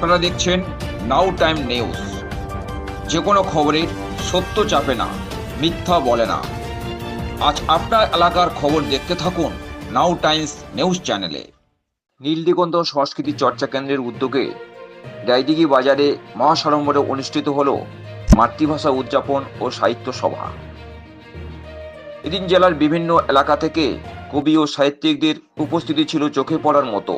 আপনারা দেখছেন নাও time news. যে কোনো খবরের সত্য চাপে না, মিথ্যা বলে না। আজ আপনার এলাকার খবর দেখতে থাকুন নাও টাইমস নিউজ চ্যানেলে। নীলদিগন্ত সংস্কৃতি চর্চা কেন্দ্রের উদ্যোগে রায়দিঘি বাজারে মহাসাড়ম্বরে অনুষ্ঠিত হল মাতৃভাষা উদযাপন ও সাহিত্য সভা। এদিন জেলার বিভিন্ন এলাকা থেকে কবি ও সাহিত্যিকদের উপস্থিতি ছিল চোখে পড়ার মতো।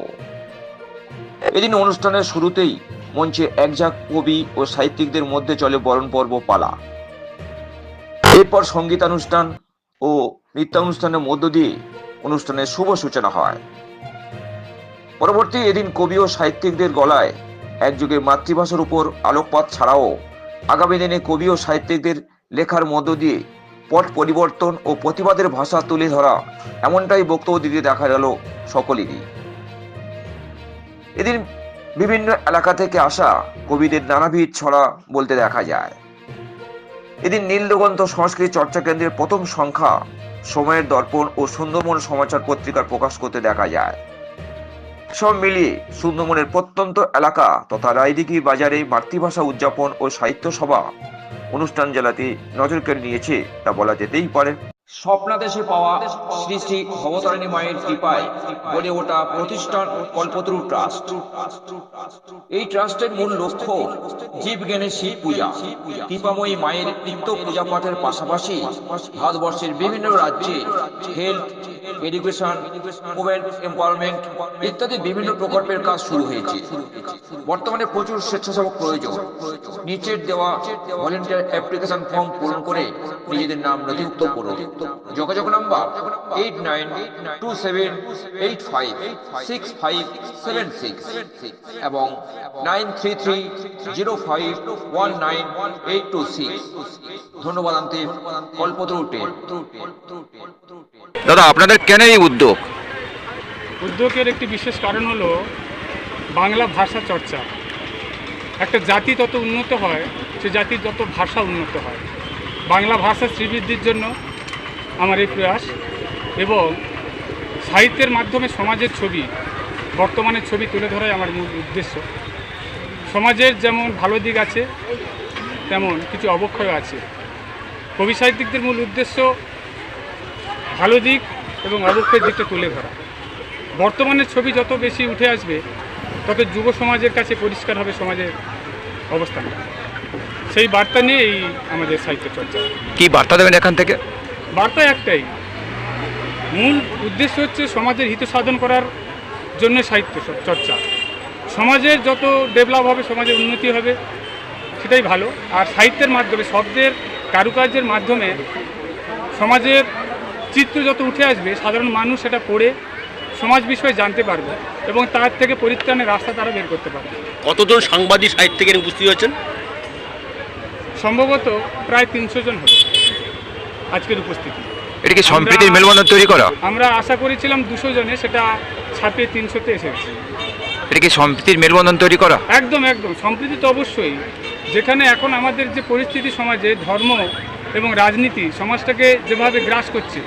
এদিন অনুষ্ঠানের শুরুতেই মঞ্চে একঝাঁক কবি ও সাহিত্যিকদের মধ্যে চলে বরণ পর্ব পালা। এরপর সঙ্গীতানুষ্ঠান ও নৃত্যানুষ্ঠানের মধ্য দিয়ে অনুষ্ঠানের শুভ সূচনা হয়। পরবর্তী এদিন কবি ও সাহিত্যিকদের গলায় একযুগে মাতৃভাষার উপর আলোকপাত ছাড়াও আগামী দিনে কবি ও সাহিত্যিকদের লেখার মধ্য দিয়ে পট পরিবর্তন ও প্রতিবাদের ভাষা তুলে ধরা, এমনটাই বক্তব্য দিতে দেখা গেল সকলেরই। এদিন বিভিন্ন এলাকা থেকে আসা কবিদের নানাবিধ ছড়া বলতে দেখা যায়। এদিন নীলদিগন্ত সংস্কৃতি চর্চা কেন্দ্রের প্রথম সংখ্যা সময়ের দর্পণ ও সুন্দরবন সমাচার পত্রিকার প্রকাশ করতে দেখা যায়। সব মিলিয়ে সুন্দরবনের প্রত্যন্ত এলাকা তথা রায়দিঘি বাজারে মাতৃভাষা উদযাপন ও সাহিত্য সভা অনুষ্ঠান জেলাতে নজর কেড়ে নিয়েছে তা বলা যেতেই পারে। স্বপ্নাদেশে পাওয়া শ্রী শ্রী ভবতারিণী মায়ের কৃপায় গড়ে ওঠা প্রতিষ্ঠান কল্পতরু ট্রাস্ট। এই ট্রাস্টের মূল লক্ষ্য জীবজ্ঞানের শিব পূজা। কৃপাময়ী মায়ের নিত্য পূজা পাঠের পাশাপাশি ভারতবর্ষের বিভিন্ন রাজ্যে হেলথ, এডুকেশন, ওমেন এম্পাওয়ারমেন্ট ইত্যাদি বিভিন্ন প্রকল্পের কাজ শুরু হয়েছে। বর্তমানে প্রচুর স্বেচ্ছাসেবক প্রয়োজন। নিচের দেওয়া ভলেন্টিয়ার অ্যাপ্লিকেশন ফর্ম পূরণ করে নিজেদের নাম নথিভুক্ত করুন। যোগাযোগ নাম্বার 8927856576 এবং 9330519826। ধন্যবাদ আনতে কল্পতরু টেন। দাদা, আপনাদের কেন এই উদ্যোগ? উদ্যোগের একটি বিশেষ কারণ হলো বাংলা ভাষা চর্চা। একটা জাতি তত উন্নত হয়, সে জাতির যত ভাষা উন্নত হয়। বাংলা ভাষা শ্রীবৃদ্ধির জন্য আমার এই প্রয়াস, এবং সাহিত্যের মাধ্যমে সমাজের ছবি, বর্তমানের ছবি তুলে ধরাই আমার মূল উদ্দেশ্য। সমাজের যেমন ভালো দিক আছে, তেমন কিছু অবক্ষয় আছে। কবি সাহিত্যিকদের মূল উদ্দেশ্য ভালো দিক এবং অবক্ষয়ের দিকটা তুলে ধরা। বর্তমানের ছবি যত বেশি উঠে আসবে, তত যুব সমাজের কাছে পরিষ্কার হবে সমাজের অবস্থান। সেই বার্তা নিয়ে এই আমাদের সাহিত্য চর্চা। কি বার্তা দেবেন এখান থেকে? বার্তা একটাই, মূল উদ্দেশ্য হচ্ছে সমাজের হিত সাধন করার জন্য সাহিত্য চর্চা। সমাজের যত ডেভেলপ হবে, সমাজের উন্নতি হবে, সেটাই ভালো। আর সাহিত্যের মাধ্যমে, শব্দের কারুকার্যের মাধ্যমে সমাজের চিত্র যত উঠে আসবে, সাধারণ মানুষ সেটা পড়ে সমাজ বিষয়ে জানতে পারবে এবং তার থেকে পরিত্রাণের রাস্তা তারা বের করতে পারবে। কতজন সাংবাদিক সাহিত্যিকের উপস্থিত হয়েছেন? সম্ভবত প্রায় 300 জন হবে আজকের উপস্থিতি। এটা কি সম্প্রীতির মেলবন্ধন তৈরি করা? আমরা আশা করেছিলাম 200 জনে, সেটা ছাপিয়ে 300-তে এসেছে। এটা কি সম্প্রীতির মেলবন্ধন তৈরি করা? একদম একদম, সম্প্রীতি তো অবশ্যই। যেখানে এখন আমাদের যে পরিস্থিতি সমাজে, ধর্ম এবং রাজনীতি সমাজটাকে যেভাবে গ্রাস করছে,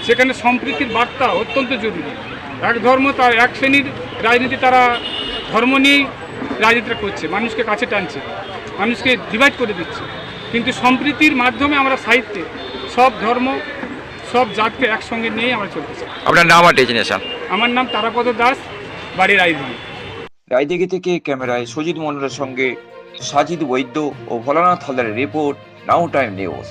সেখানে সম্প্রীতির বার্তা অত্যন্ত জরুরি। এক ধর্ম, তার এক শ্রেণীর রাজনীতি, তারা ধর্ম নিয়েই রাজনীতিটা করছে, মানুষকে কাছে টানছে, মানুষকে ডিভাইড করে দিচ্ছে। কিন্তু সম্প্রীতির মাধ্যমে আমরা সাহিত্যে সব ধর্ম, সব জাতকে একসঙ্গে নিয়েই আমরা চলতে চাই। আপনার নাম আর ডেজিনেশন? আমার নাম তারাপদ দাস, বাড়ি রায়দিঘি। রায়দিঘি থেকে ক্যামেরায় সজিত মন্ডলের সঙ্গে সাজিদ বৈদ্য ও ভোলানাথ হালদারের রিপোর্ট, নাও টাইম নিউজ।